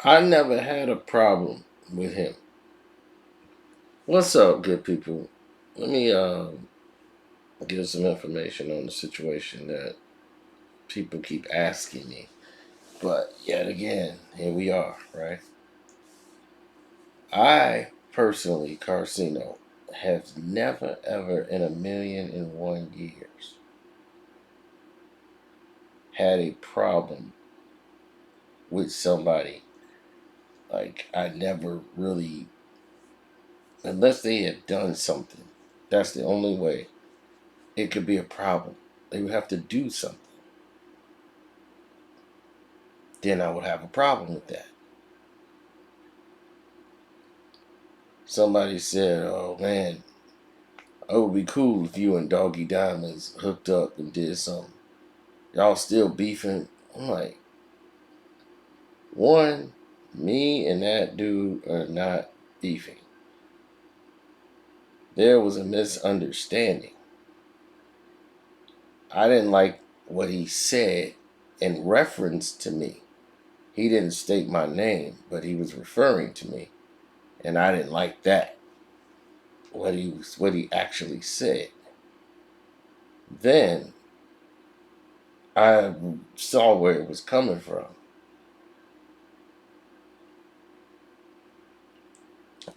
I never had a problem with him. What's up, good people? Let me give some information on the situation that people keep asking me. But yet again, here we are, right? I personally, Carcino, have never ever in a million and 1 years had a problem with somebody. Like I never really, unless they had done something. That's the only way it could be a problem. They would have to do something. Then I would have a problem with that. Somebody said, "Oh man, it would be cool if you and Doggie Diamonds hooked up and did something." Y'all still beefing? I'm like, one, me and that dude are not beefing. There was a misunderstanding. I didn't like what he said in reference to me. He didn't state my name, but he was referring to me, and I didn't like that. What he actually said. Then I saw where it was coming from.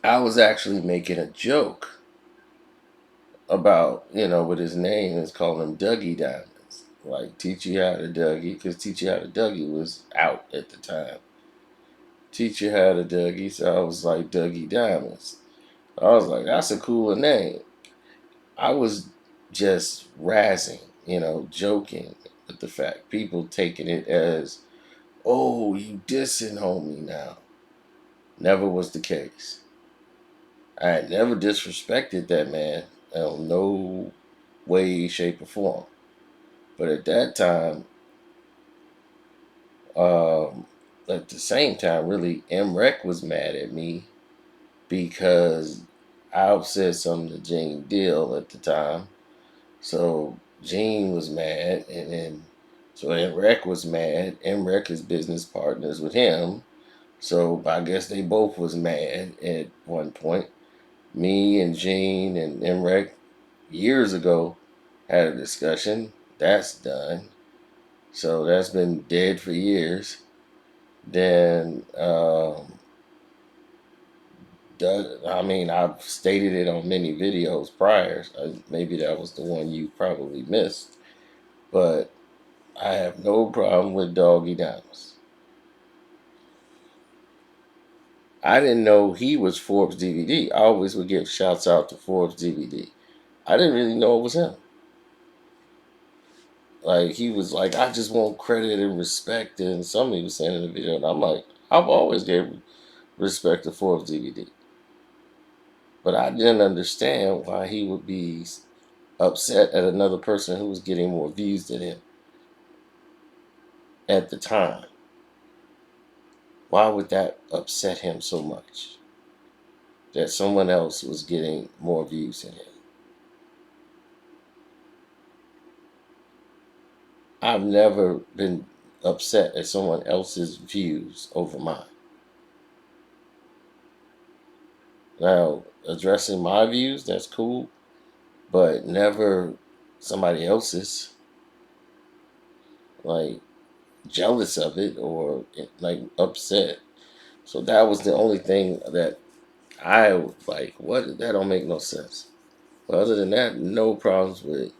I was actually making a joke about, with his name is calling him Dougie Diamonds. Like, teach you how to Dougie, because teach you how to Dougie was out at the time. Teach you how to Dougie, so I was like Dougie Diamonds. I was like, that's a cooler name. I was just razzing, joking with the fact. People taking it as, oh, you dissing homie now. Never was the case. I had never disrespected that man in no way, shape, or form. But at that time, um, at the same time, really, MREC was mad at me because I said something to Gene Deal at the time. So Gene was mad, and then so MREC was mad. MREC is business partners with him. So I guess they both was mad at one point. Me and Gene and MREC years ago had a discussion. That's done. So that's been dead for years. Then, I mean, I've stated it on many videos prior. Maybe that was the one you probably missed. But I have no problem with Doggy Diamonds. I didn't know he was Forbes DVD. I always would give shouts out to Forbes DVD. I didn't really know it was him. Like he was like, I just want credit and respect, and somebody was saying in the video, and I'm like, I've always gave respect to Forbes DVD, but I didn't understand why he would be upset at another person who was getting more views than him at the time. Why would that upset him so much? That someone else was getting more views than him. I've never been upset at someone else's views over mine. Now, addressing my views, that's cool, but never somebody else's, like jealous of it or like upset. So that was the only thing that I was like, what? That don't make no sense. But other than that, no problems with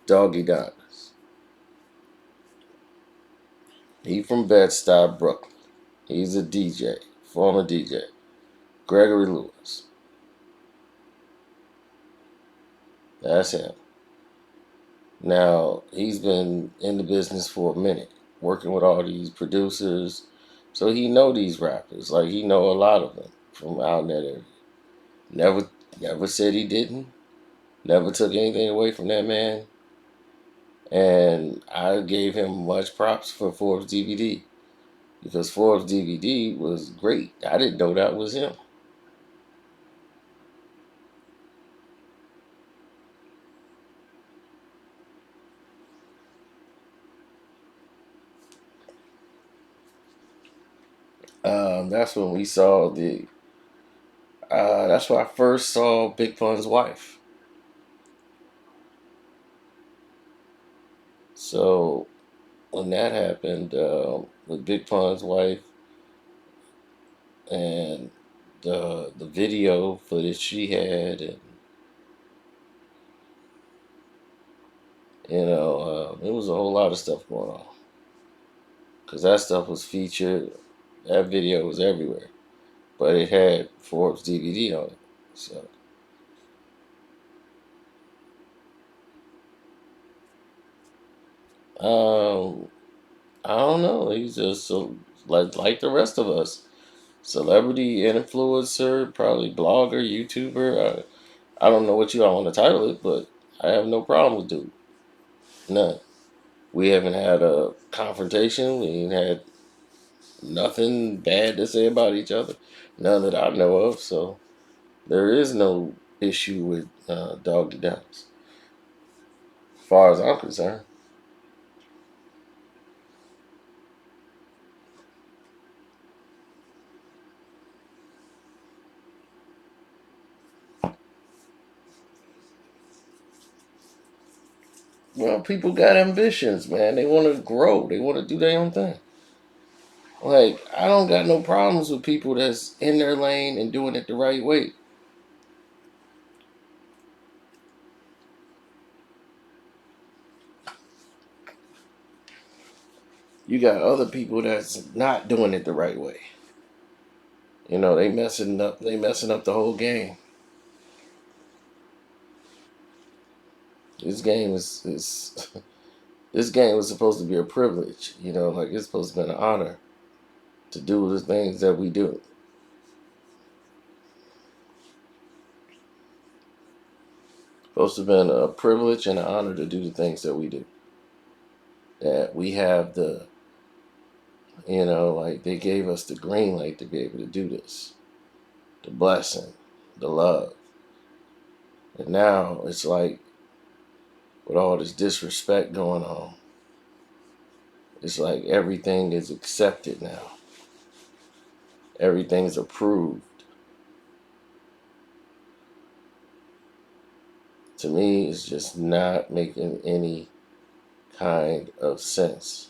Doggy Diamonds. He from Bed-Stuy, Brooklyn. He's a DJ, former DJ. Gregory Lewis. That's him. Now, he's been in the business for a minute, working with all these producers. So he know these rappers. Like he know a lot of them from out in that area. Never never said he didn't. Never took anything away from that man. And I gave him much props for Forbes DVD because Forbes DVD was great. I didn't know that was him. That's when we saw the. That's when I first saw Big Pun's wife. So when that happened with Big Pun's wife and the video footage she had, and it was a whole lot of stuff going on because that stuff was featured. That video was everywhere, but it had Forbes DVD on it. So um, I don't know. He's just so like the rest of us, celebrity influencer, probably blogger, YouTuber. I don't know what you all want to title it, but I have no problem with dude. None. We haven't had a confrontation. We ain't had nothing bad to say about each other. None that I know of. So there is no issue with Doggie Diamonds, as far as I'm concerned. Well, people got ambitions, man. They want to grow. They want to do their own thing. Like, I don't got no problems with people that's in their lane and doing it the right way. You got other people that's not doing it the right way. They messing up. They messing up the whole game. This game is this game was supposed to be a privilege. Like it's supposed to be an honor to do the things that we do. Supposed to have been a privilege and an honor to do the things that we do. That we have like they gave us the green light to be able to do this. The blessing, the love. And now it's like with all this disrespect going on, it's like everything is accepted now. Everything's approved. To me, it's just not making any kind of sense.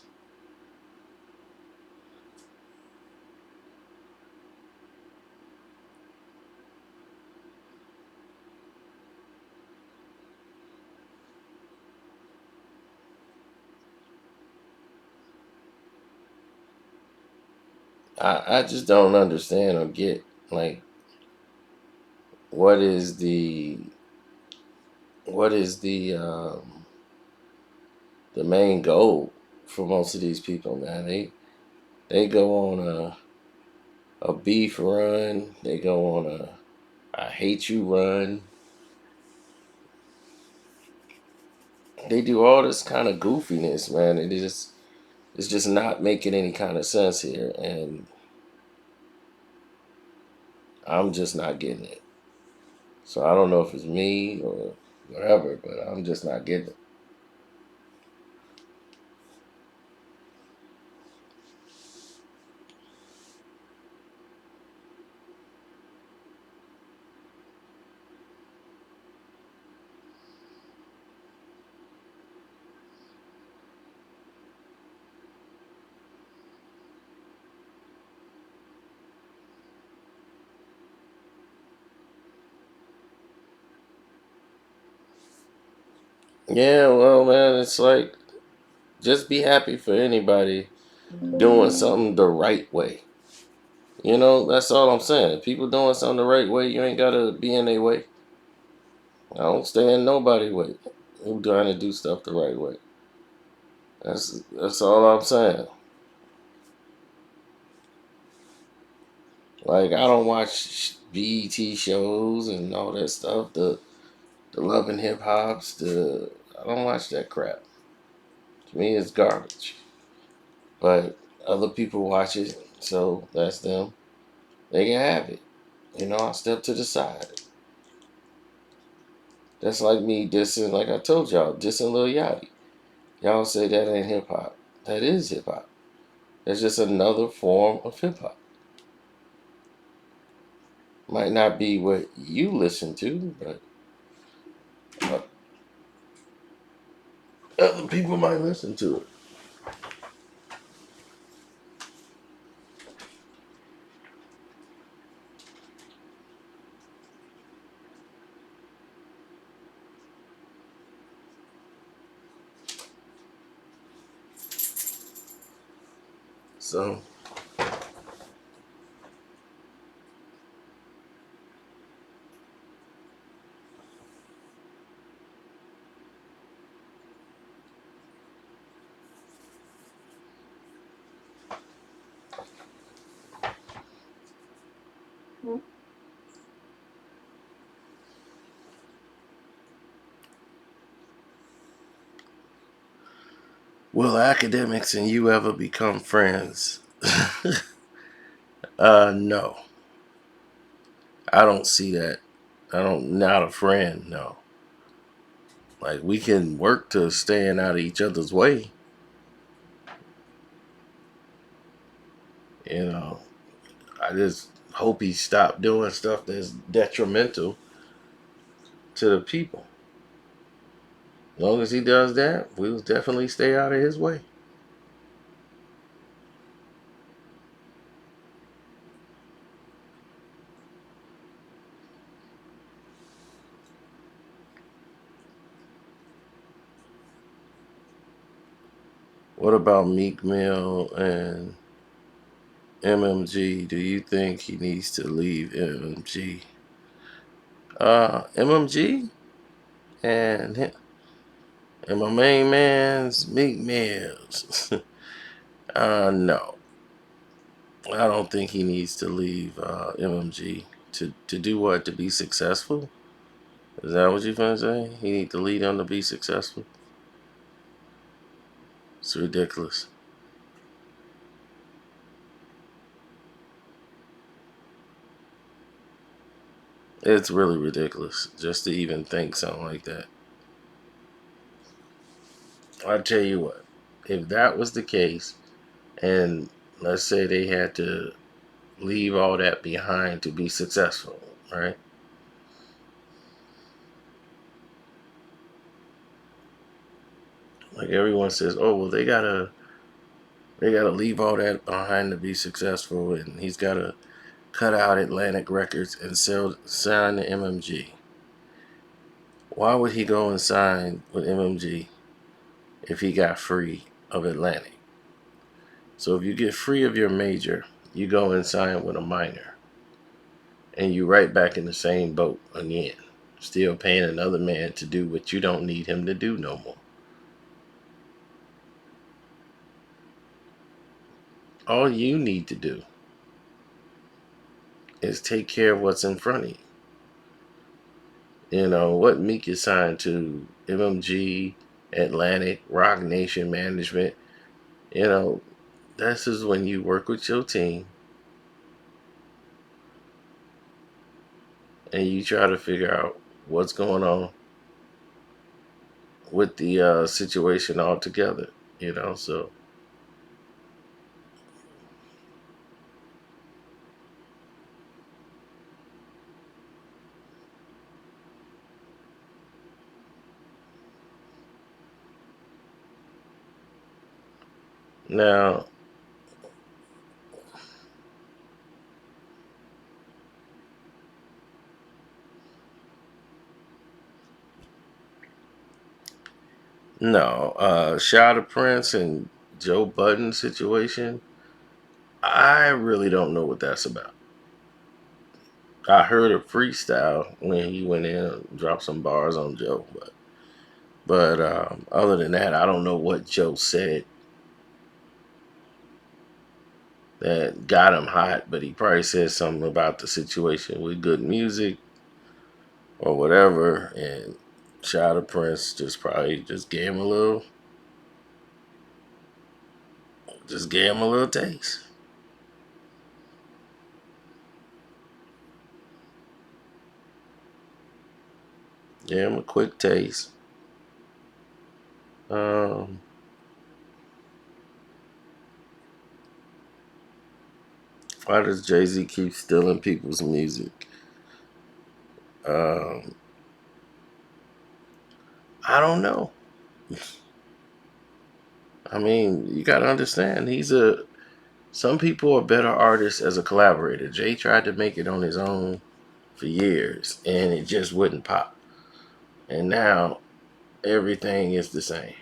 I just don't understand or get like what is the main goal for most of these people, man. They go on a beef run. They go on a I hate you run. They do all this kind of goofiness, man. It's just not making any kind of sense here, and I'm just not getting it. So I don't know if it's me or whatever, but I'm just not getting it. Yeah, well, man, it's like just be happy for anybody doing something the right way. That's all I'm saying. If people doing something the right way, you ain't gotta be in their way. I don't stay in nobody's way. Who trying to do stuff the right way? That's all I'm saying. Like I don't watch BET shows and all that stuff. The Love and Hip Hops. I don't watch that crap. To me, it's garbage. But other people watch it, so that's them. They can have it. I step to the side. That's like me dissing, like I told y'all, dissing Lil Yachty. Y'all say that ain't hip hop. That is hip hop. That's just another form of hip hop. Might not be what you listen to, but uh, other people might listen to it. So, will academics and you ever become friends? No. I don't see that. Not a friend, no. Like, we can work to staying out of each other's way. You know, I just hope he stopped doing stuff that's detrimental to the people. As long as he does that, we'll definitely stay out of his way. What about Meek Mill and MMG? Do you think he needs to leave MMG? MMG and my main man's Meek Mills. No, I don't think he needs to leave MMG to do what, to be successful. Is that what you're gonna say? He need to lead them to be successful. It's ridiculous. It's really ridiculous just to even think something like that. I tell you what, if that was the case, and let's say they had to leave all that behind to be successful, right? Like, everyone says, oh well, they gotta leave all that behind to be successful, and he's gotta cut out Atlantic Records and sign to MMG. Why would he go and sign with MMG if he got free of Atlantic? So if you get free of your major, you go and sign with a minor, and you right back in the same boat again, still paying another man to do what you don't need him to do no more. All you need to do is take care of what's in front of you. You know what Meek is signed to: MMG, Atlantic, Rock Nation Management. You know, this is when you work with your team and you try to figure out what's going on with the situation altogether. So now, no, Shada Prince and Joe Budden situation, I really don't know what that's about. I heard a freestyle when he went in and dropped some bars on Joe, but other than that, I don't know what Joe said that got him hot. But he probably said something about the situation with good music or whatever, and Shada Prince just probably just gave him a little taste, gave him a quick taste. Um, why does JayZ keep stealing people's music? Um, I don't know. I mean, you got to understand, some people are better artists as a collaborator. Jay tried to make it on his own for years, and it just wouldn't pop. And now everything is the same.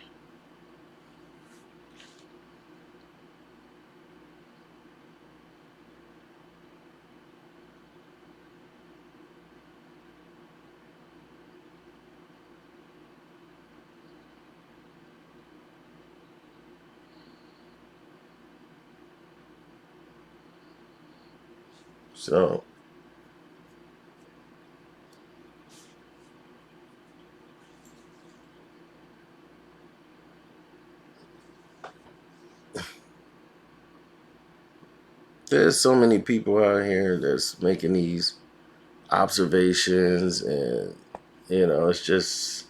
So there's so many people out here that's making these observations, and it's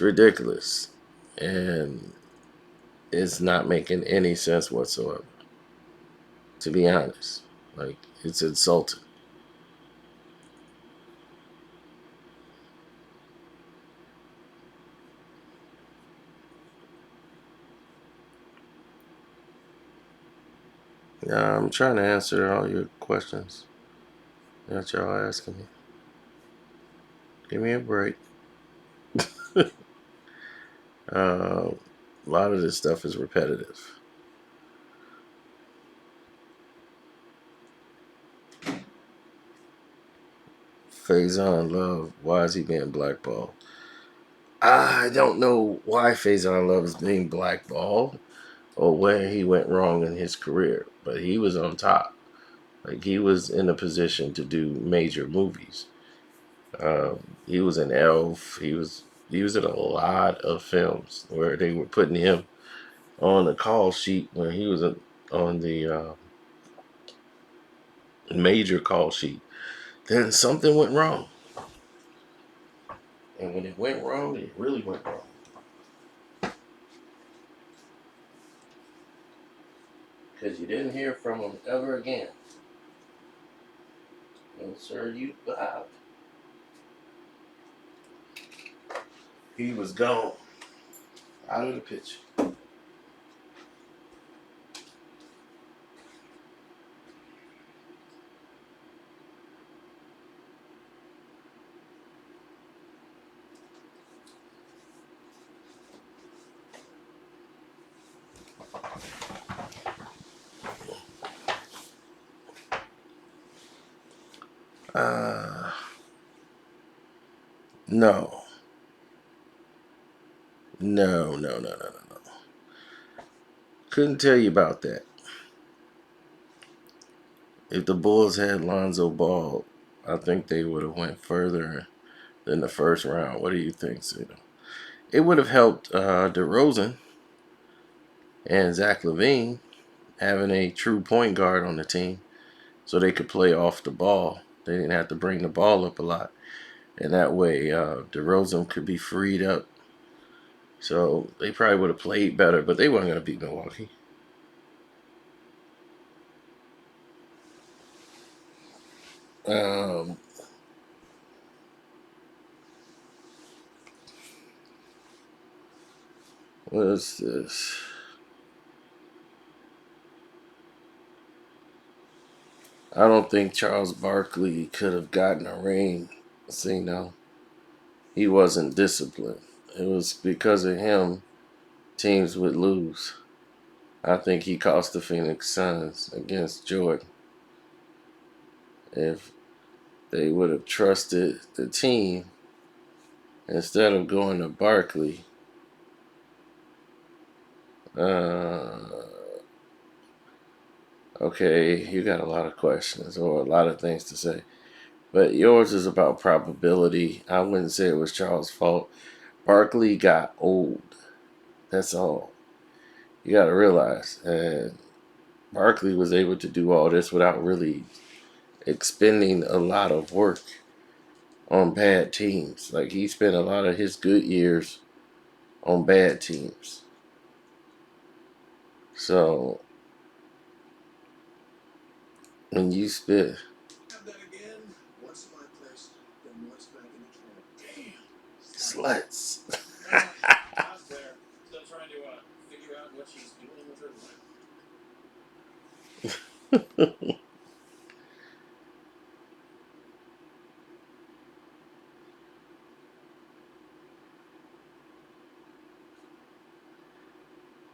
ridiculous, and it's not making any sense whatsoever. To be honest, like, it's insulting. I'm trying to answer all your questions that y'all asking me. Give me a break. A lot of this stuff is repetitive. Faison Love, why is he being blackballed? I don't know why Faison Love is being blackballed or where he went wrong in his career, but he was on top. Like, he was in a position to do major movies. He was an Elf. He was in a lot of films where they were putting him on the call sheet when he was on the major call sheet. Then something went wrong, and when it went wrong, it really went wrong. Because you didn't hear from him ever again. No, sir, you have. He was gone, out of the picture. Uh, no, no, no, no, no, no, no. Couldn't tell you about that. If the Bulls had Lonzo Ball, I think they would have went further than the first round. What do you think, Cito? It would have helped DeRozan and Zach LaVine having a true point guard on the team, so they could play off the ball. They didn't have to bring the ball up a lot, and that way DeRozan could be freed up. So they probably would have played better, but they weren't going to beat Milwaukee. Um, what is this? I don't think Charles Barkley could have gotten a ring. See, no, he wasn't disciplined. It was because of him teams would lose. I think he cost the Phoenix Suns against Jordan. If they would have trusted the team instead of going to Barkley, uh, okay, you got a lot of questions or a lot of things to say. But yours is about probability. I wouldn't say it was Charles' fault. Barkley got old. That's all. You got to realize. And Barkley was able to do all this without really expending a lot of work on bad teams. Like, he spent a lot of his good years on bad teams. So when you spit, sluts.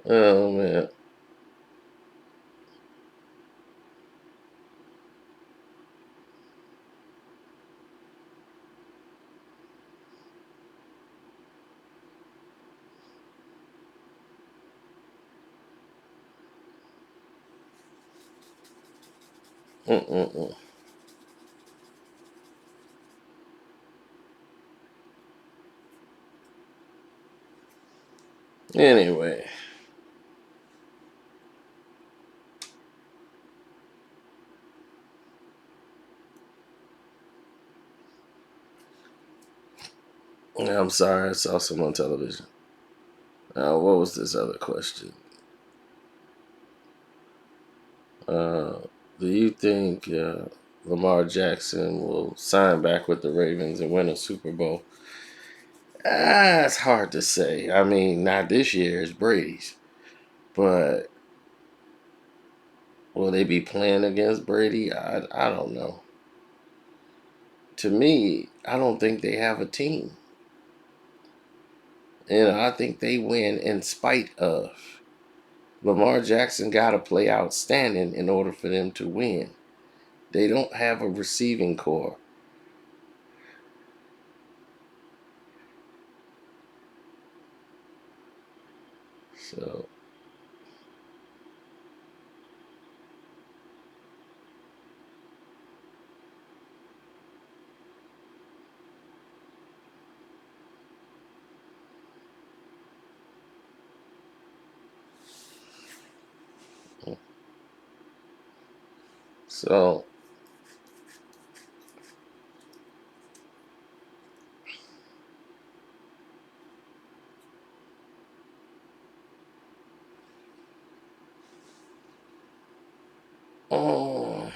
Oh man. Mm-mm-mm. Anyway, I'm sorry. I saw some on television. What was this other question? Uh, do you think Lamar Jackson will sign back with the Ravens and win a Super Bowl? It's hard to say. I mean, not this year. It's Brady's. But will they be playing against Brady? I don't know. To me, I don't think they have a team. I think they win in spite of. Lamar Jackson got to play outstanding in order for them to win. They don't have a receiving core. So, so um,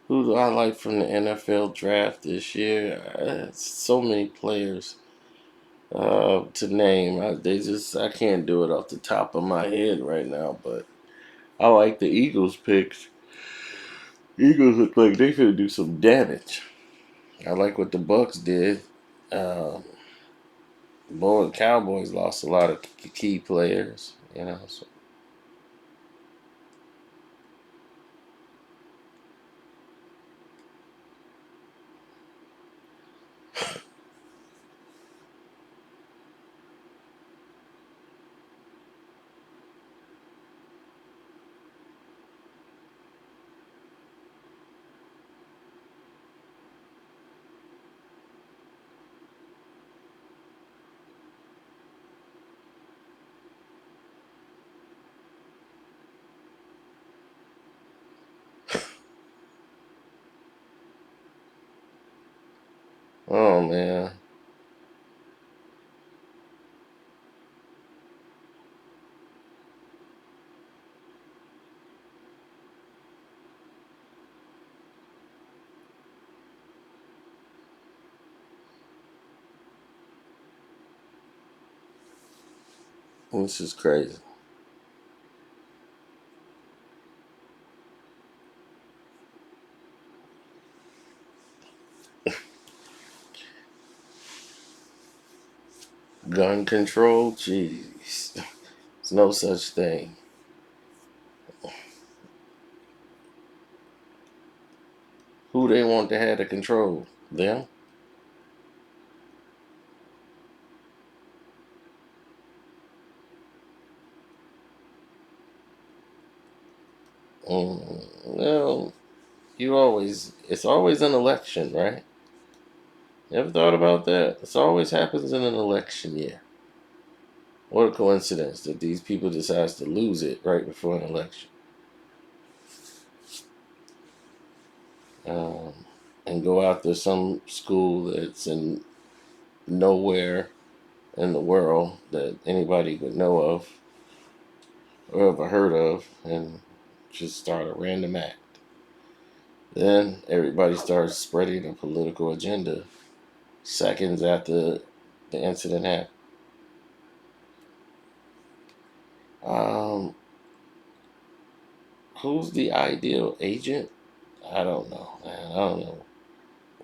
who do I like from the NFL draft this year? So many players to name. I can't do it off the top of my head right now, but I like the Eagles picks. Eagles look like they could do some damage. I like what the Bucks did. Uh, Boy, Cowboys lost a lot of key players. So. Oh man, this is crazy. Gun control, jeez, there's no such thing. Who they want to have the control? Them? Well, it's always an election, right? You ever thought about that? This always happens in an election year. What a coincidence that these people decides to lose it right before an election. Um, and go after some school that's in nowhere in the world that anybody would know of or ever heard of and just start a random act. Then everybody starts spreading a political agenda seconds after the incident happened. Um, who's the ideal agent? I don't know, man. I don't know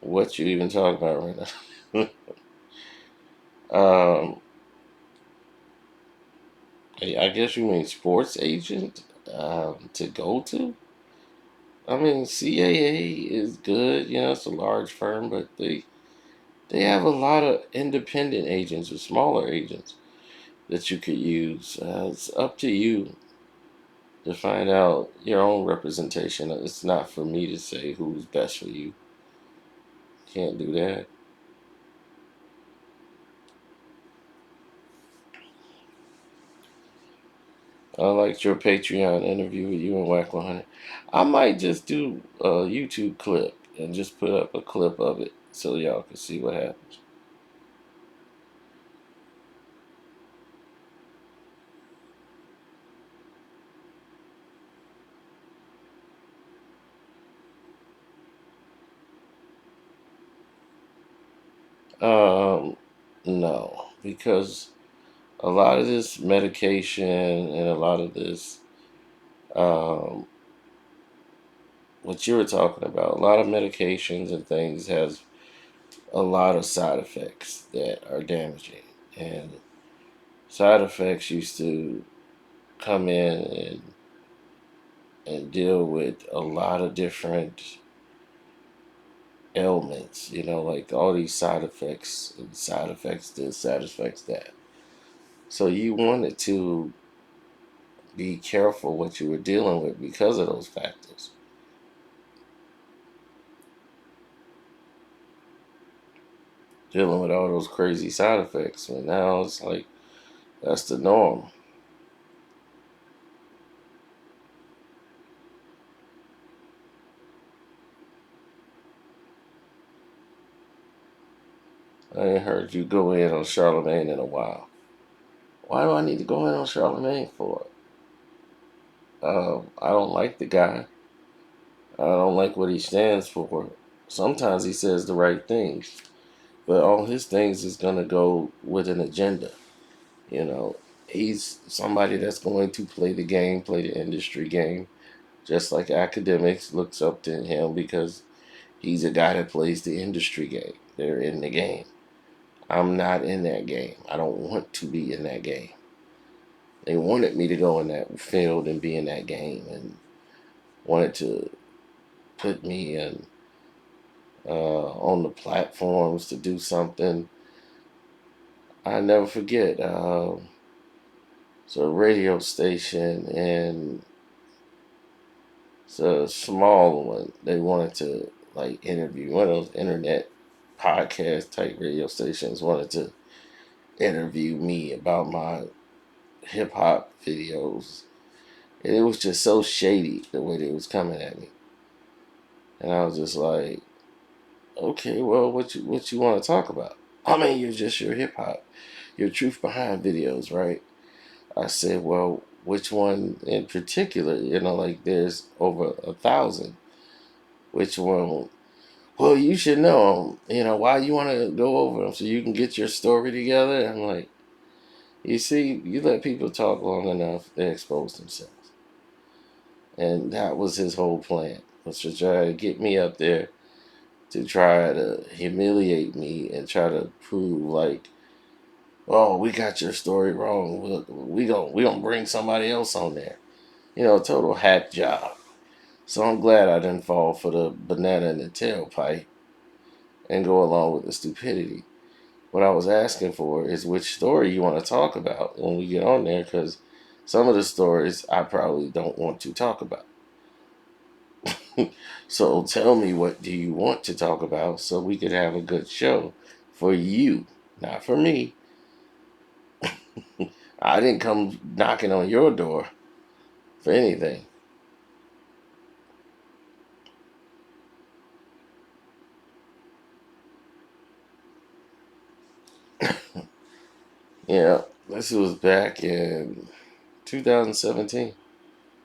what you even talking about right now. I guess you mean sports agent to go to. I mean, CAA is good. You know, it's a large firm, but they have a lot of independent agents or smaller agents that you could use. It's up to you to find out your own representation. It's not for me to say who's best for you. Can't do that. I liked your Patreon interview with you and Whack 100. I might just do a YouTube clip and just put up a clip of it so y'all can see what happens. Um, no, because a lot of this medication and a lot of this, um, what you were talking about, a lot of medications and things has a lot of side effects that are damaging. And side effects used to come in and deal with a lot of different ailments, you know, like all these side effects and side effects this, side effects that. So you wanted to be careful what you were dealing with because of those factors. Dealing with all those crazy side effects, and now it's like that's the norm. I ain't heard you go in on Charlamagne in a while. Why do I need to go in on Charlamagne for? I don't like the guy. I don't like what he stands for. Sometimes he says the right things, but all his things is gonna go with an agenda. You know, he's somebody that's going to play the game, play the industry game, just like academics looks up to him because he's a guy that plays the industry game. They're in the game. I'm not in that game. I don't want to be in that game. They wanted me to go in that field and be in that game and wanted to put me in on the platforms to do something. I never forget. It's a radio station and it's a small one. They wanted to like interview one of those internet podcast type radio stations wanted to interview me about my hip hop videos. And it was just so shady the way they was coming at me. And I was just like, okay, well, what you want to talk about? I mean, you're just your hip hop, your truth behind videos, right? I said, well, which one in particular? You know, like there's over 1,000. Which one? Well, you should know them. You know, why you want to go over them so you can get your story together? I'm like, you see, you let people talk long enough, they expose themselves. And that was his whole plan, was to try to get me up there to try to humiliate me and try to prove like, oh, we got your story wrong. We gonna bring somebody else on there. You know, total hack job. So I'm glad I didn't fall for the banana in the tailpipe and go along with the stupidity. What I was asking for is which story you want to talk about when we get on there, because some of the stories I probably don't want to talk about. So tell me, what do you want to talk about so we could have a good show for you, not for me. I didn't come knocking on your door for anything. Yeah, this was back in 2017.